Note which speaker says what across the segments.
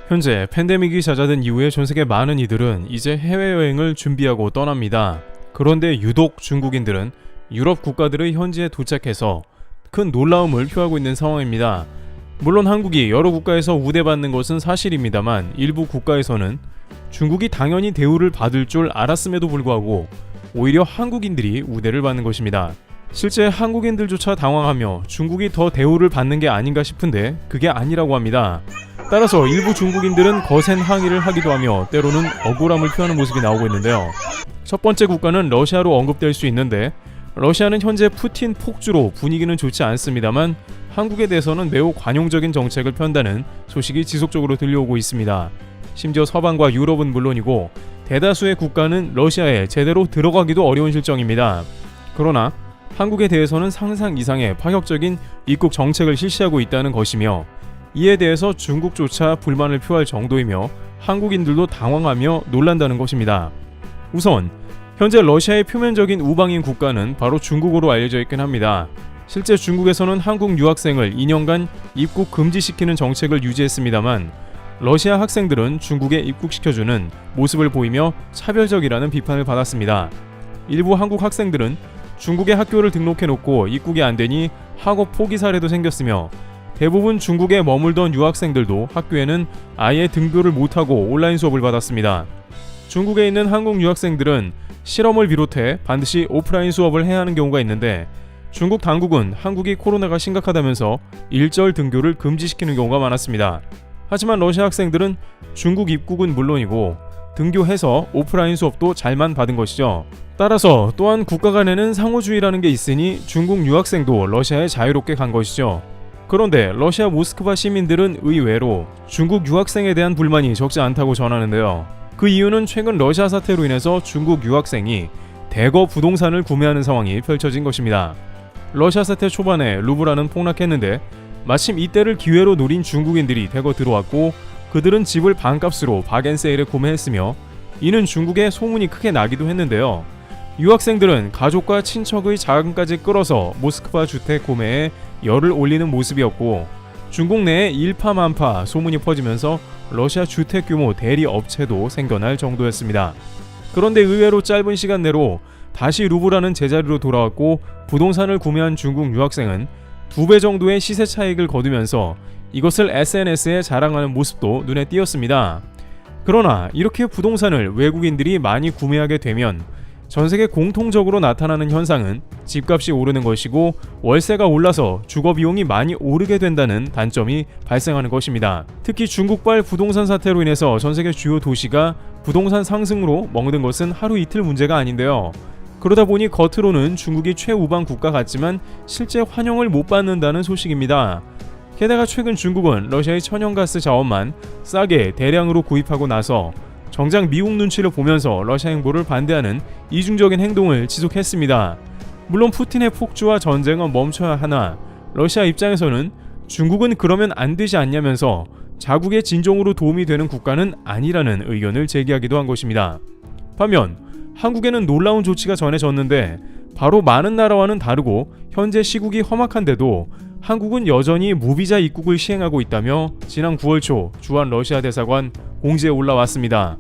Speaker 1: 현재 팬데믹이 잦아든 이후에 전세계 많은 이들은 이제 해외여행을 준비하고 떠납니다. 그런데 유독 중국인들은 유럽 국가들의 현지에 도착해서 큰 놀라움을 표하고 있는 상황입니다. 물론 한국이 여러 국가에서 우대받는 것은 사실입니다만 일부 국가에서는 중국이 당연히 대우를 받을 줄 알았음에도 불구하고 오히려 한국인들이 우대를 받는 것입니다. 실제 한국인들조차 당황하며 중국이 더 대우를 받는 게 아닌가 싶은데 그게 아니라고 합니다. 따라서 일부 중국인들은 거센 항의를 하기도 하며 때로는 억울함을 표하는 모습이 나오고 있는데요. 첫 번째 국가는 러시아로 언급될 수 있는데 러시아는 현재 푸틴 폭주로 분위기는 좋지 않습니다만 한국에 대해서는 매우 관용적인 정책을 편다는 소식이 지속적으로 들려오고 있습니다. 심지어 서방과 유럽은 물론이고 대다수의 국가는 러시아에 제대로 들어가기도 어려운 실정입니다. 그러나 한국에 대해서는 상상 이상의 파격적인 입국 정책을 실시하고 있다는 것이며 이에 대해서 중국조차 불만을 표할 정도이며 한국인들도 당황하며 놀란다는 것입니다. 우선 현재 러시아의 표면적인 우방인 국가는 바로 중국으로 알려져 있긴 합니다. 실제 중국에서는 한국 유학생을 2년간 입국 금지시키는 정책을 유지했습니다만 러시아 학생들은 중국에 입국시켜주는 모습을 보이며 차별적이라는 비판을 받았습니다. 일부 한국 학생들은 중국에 학교를 등록해놓고 입국이 안되니 학업 포기 사례도 생겼으며 대부분 중국에 머물던 유학생들도 학교에는 아예 등교를 못하고 온라인 수업을 받았습니다. 중국에 있는 한국 유학생들은 실험을 비롯해 반드시 오프라인 수업을 해야 하는 경우가 있는데 중국 당국은 한국이 코로나가 심각하다면서 일절 등교를 금지시키는 경우가 많았습니다. 하지만 러시아 학생들은 중국 입국은 물론이고 등교해서 오프라인 수업도 잘만 받은 것이죠. 따라서 또한 국가 간에는 상호주의라는 게 있으니 중국 유학생도 러시아에 자유롭게 간 것이죠. 그런데 러시아 모스크바 시민들은 의외로 중국 유학생에 대한 불만이 적지 않다고 전하는데요. 그 이유는 최근 러시아 사태로 인해서 중국 유학생이 대거 부동산을 구매하는 상황이 펼쳐진 것입니다. 러시아 사태 초반에 루블화는 폭락했는데 마침 이때를 기회로 노린 중국인들이 대거 들어왔고 그들은 집을 반값으로 바겐세일에 구매했으며 이는 중국에 소문이 크게 나기도 했는데요. 유학생들은 가족과 친척의 자금까지 끌어서 모스크바 주택 구매에 열을 올리는 모습이었고 중국 내에 일파만파 소문이 퍼지면서 러시아 주택 규모 대리 업체도 생겨날 정도였습니다. 그런데 의외로 짧은 시간 내로 다시 루블화는 제자리로 돌아왔고 부동산을 구매한 중국 유학생은 2배 정도의 시세 차익을 거두면서 이것을 SNS에 자랑하는 모습도 눈에 띄었습니다. 그러나 이렇게 부동산을 외국인들이 많이 구매하게 되면 전세계 공통적으로 나타나는 현상은 집값이 오르는 것이고 월세가 올라서 주거비용이 많이 오르게 된다는 단점이 발생하는 것입니다. 특히 중국발 부동산 사태로 인해서 전세계 주요 도시가 부동산 상승으로 먹는 것은 하루 이틀 문제가 아닌데요. 그러다 보니 겉으로는 중국이 최우방 국가 같지만 실제 환영을 못 받는다는 소식입니다. 게다가 최근 중국은 러시아의 천연가스 자원만 싸게 대량으로 구입하고 나서 정작 미국 눈치를 보면서 러시아 행보를 반대하는 이중적인 행동을 지속했습니다. 물론 푸틴의 폭주와 전쟁은 멈춰야 하나 러시아 입장에서는 중국은 그러면 안 되지 않냐면서 자국의 진정으로 도움이 되는 국가는 아니라는 의견을 제기하기도 한 것입니다. 반면 한국에는 놀라운 조치가 전해졌는데 바로 많은 나라와는 다르고 현재 시국이 험악한데도 한국은 여전히 무비자 입국을 시행하고 있다며 지난 9월 초 주한 러시아 대사관 공지에 올라왔습니다.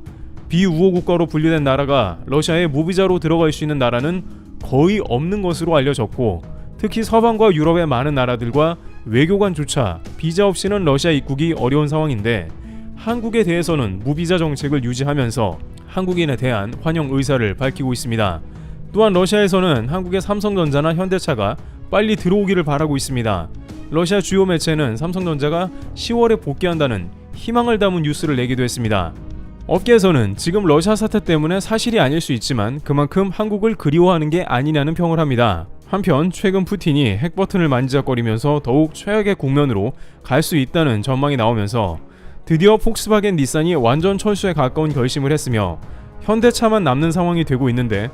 Speaker 1: 비우호 국가로 분류된 나라가 러시아에 무비자로 들어갈 수 있는 나라는 거의 없는 것으로 알려졌고 특히 서방과 유럽의 많은 나라들과 외교관조차 비자 없이는 러시아 입국이 어려운 상황인데 한국에 대해서는 무비자 정책을 유지하면서 한국인에 대한 환영 의사를 밝히고 있습니다. 또한 러시아에서는 한국의 삼성전자나 현대차가 빨리 들어오기를 바라고 있습니다. 러시아 주요 매체는 삼성전자가 10월에 복귀한다는 희망을 담은 뉴스를 내기도 했습니다. 업계에서는 지금 러시아 사태 때문에 사실이 아닐 수 있지만 그만큼 한국을 그리워하는 게 아니냐는 평을 합니다. 한편 최근 푸틴이 핵 버튼을 만지작거리면서 더욱 최악의 국면으로 갈 수 있다는 전망이 나오면서 드디어 폭스바겐 닛산이 완전 철수에 가까운 결심을 했으며 현대차만 남는 상황이 되고 있는데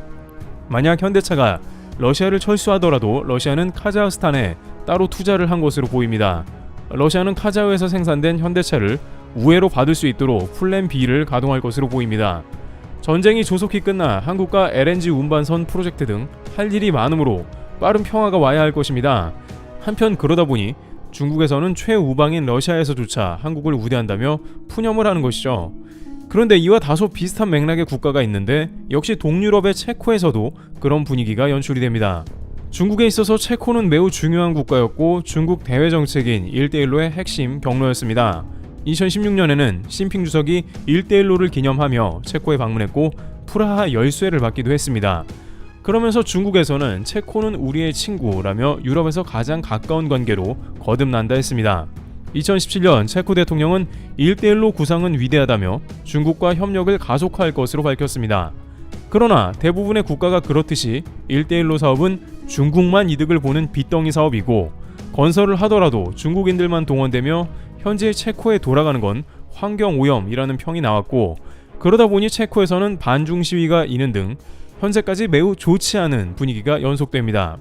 Speaker 1: 만약 현대차가 러시아를 철수하더라도 러시아는 카자흐스탄에 따로 투자를 한 것으로 보입니다. 러시아는 카자흐에서 생산된 현대차를 우회로 받을 수 있도록 플랜 B를 가동할 것으로 보입니다. 전쟁이 조속히 끝나 한국과 LNG 운반선 프로젝트 등 할 일이 많으므로 빠른 평화가 와야 할 것입니다. 한편 그러다 보니 중국에서는 최우방인 러시아에서조차 한국을 우대한다며 푸념을 하는 것이죠. 그런데 이와 다소 비슷한 맥락의 국가가 있는데 역시 동유럽의 체코에서도 그런 분위기가 연출이 됩니다. 중국에 있어서 체코는 매우 중요한 국가였고 중국 대외 정책인 1대1로의 핵심 경로였습니다. 2016년에는 시진핑 주석이 1대1로를 기념하며 체코에 방문했고 프라하 열쇠를 받기도 했습니다. 그러면서 중국에서는 체코는 우리의 친구라며 유럽에서 가장 가까운 관계로 거듭난다 했습니다. 2017년 체코 대통령은 1대1로 구상은 위대하다며 중국과 협력을 가속화할 것으로 밝혔습니다. 그러나 대부분의 국가가 그렇듯이 1대1로 사업은 중국만 이득을 보는 빚덩이 사업이고 건설을 하더라도 중국인들만 동원되며 현재 체코에 돌아가는 건 환경오염이라는 평이 나왔고 그러다 보니 체코에서는 반중 시위가 있는 등 현재까지 매우 좋지 않은 분위기가 연속됩니다.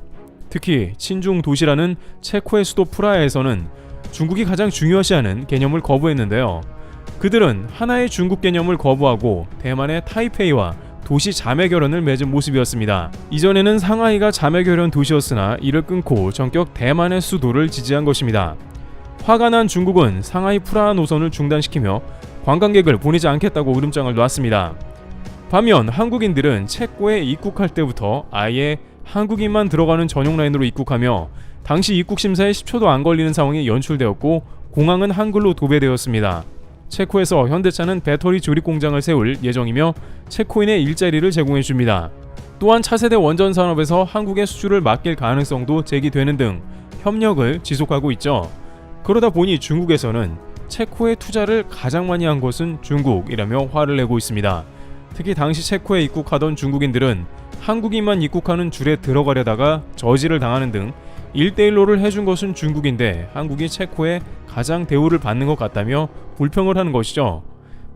Speaker 1: 특히 친중 도시라는 체코의 수도 프라하에서는 중국이 가장 중요시하는 개념을 거부했는데요. 그들은 하나의 중국 개념을 거부하고 대만의 타이페이와 도시 자매결연을 맺은 모습이었습니다. 이전에는 상하이가 자매결연 도시였으나 이를 끊고 전격 대만의 수도를 지지한 것입니다. 화가 난 중국은 상하이 프라하 노선을 중단시키며 관광객을 보내지 않겠다고 으름장을 놨습니다. 반면 한국인들은 체코에 입국할 때부터 아예 한국인만 들어가는 전용 라인으로 입국하며 당시 입국 심사에 10초도 안 걸리는 상황이 연출되었고 공항은 한글로 도배되었습니다. 체코에서 현대차는 배터리 조립 공장을 세울 예정이며 체코인의 일자리를 제공해줍니다. 또한 차세대 원전 산업에서 한국의 수주를 맡길 가능성도 제기되는 등 협력을 지속하고 있죠. 그러다 보니 중국에서는 체코에 투자를 가장 많이 한 것은 중국이라며 화를 내고 있습니다. 특히 당시 체코에 입국하던 중국인들은 한국인만 입국하는 줄에 들어가려다가 저지를 당하는 등 1대1로를 해준 것은 중국인데 한국이 체코에 가장 대우를 받는 것 같다며 불평을 하는 것이죠.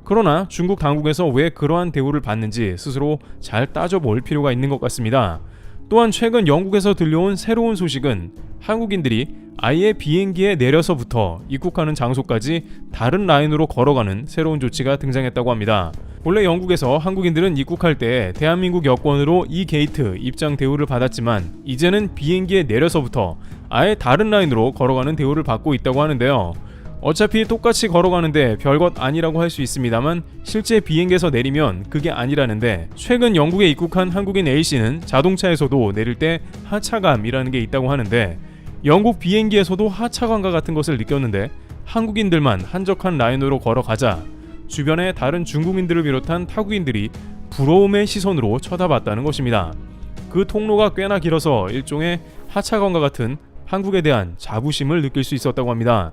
Speaker 1: 그러나 중국 당국에서 왜 그러한 대우를 받는지 스스로 잘 따져볼 필요가 있는 것 같습니다. 또한 최근 영국에서 들려온 새로운 소식은 한국인들이 아예 비행기에 내려서부터 입국하는 장소까지 다른 라인으로 걸어가는 새로운 조치가 등장했다고 합니다. 원래 영국에서 한국인들은 입국할 때 대한민국 여권으로 이 게이트 입장 대우를 받았지만 이제는 비행기에 내려서부터 아예 다른 라인으로 걸어가는 대우를 받고 있다고 하는데요. 어차피 똑같이 걸어가는데 별것 아니라고 할 수 있습니다만 실제 비행기에서 내리면 그게 아니라는데 최근 영국에 입국한 한국인 A씨는 자동차에서도 내릴 때 하차감이라는 게 있다고 하는데 영국 비행기에서도 하차감과 같은 것을 느꼈는데 한국인들만 한적한 라인으로 걸어가자 주변의 다른 중국인들을 비롯한 타국인들이 부러움의 시선으로 쳐다봤다는 것입니다. 그 통로가 꽤나 길어서 일종의 하차감과 같은 한국에 대한 자부심을 느낄 수 있었다고 합니다.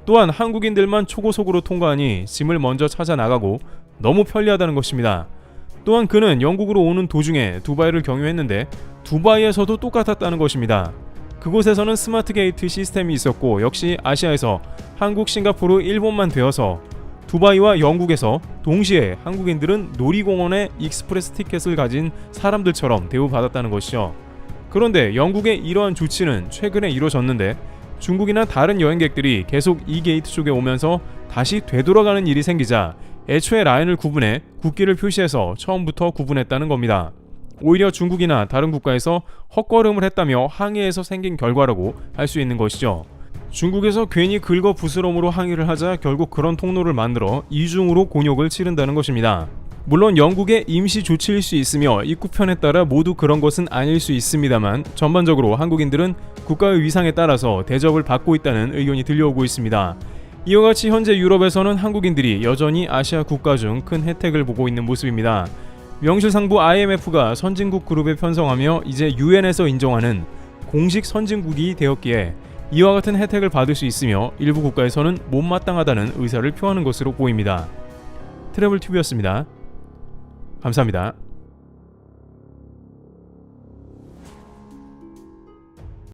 Speaker 1: 또한 한국인들만 초고속으로 통과하니 짐을 먼저 찾아 나가고 너무 편리하다는 것입니다. 또한 그는 영국으로 오는 도중에 두바이를 경유했는데 두바이에서도 똑같았다는 것입니다. 그곳에서는 스마트 게이트 시스템이 있었고 역시 아시아에서 한국, 싱가포르, 일본만 되어서 두바이와 영국에서 동시에 한국인들은 놀이공원에 익스프레스 티켓을 가진 사람들처럼 대우받았다는 것이죠. 그런데 영국의 이러한 조치는 최근에 이루어졌는데 중국이나 다른 여행객들이 계속 이 게이트 쪽에 오면서 다시 되돌아가는 일이 생기자 애초에 라인을 구분해 국기를 표시해서 처음부터 구분했다는 겁니다. 오히려 중국이나 다른 국가에서 헛걸음을 했다며 항의해서 생긴 결과라고 할 수 있는 것이죠. 중국에서 괜히 긁어 부스럼으로 항의를 하자 결국 그런 통로를 만들어 이중으로 곤욕을 치른다는 것입니다. 물론 영국의 임시 조치일 수 있으며 입국편에 따라 모두 그런 것은 아닐 수 있습니다만 전반적으로 한국인들은 국가의 위상에 따라서 대접을 받고 있다는 의견이 들려오고 있습니다. 이와 같이 현재 유럽에서는 한국인들이 여전히 아시아 국가 중 큰 혜택을 보고 있는 모습입니다. 명실상부 IMF가 선진국 그룹에 편성하며 이제 유엔에서 인정하는 공식 선진국이 되었기에 이와 같은 혜택을 받을 수 있으며 일부 국가에서는 못마땅하다는 의사를 표하는 것으로 보입니다. 트래블튜브였습니다. 감사합니다.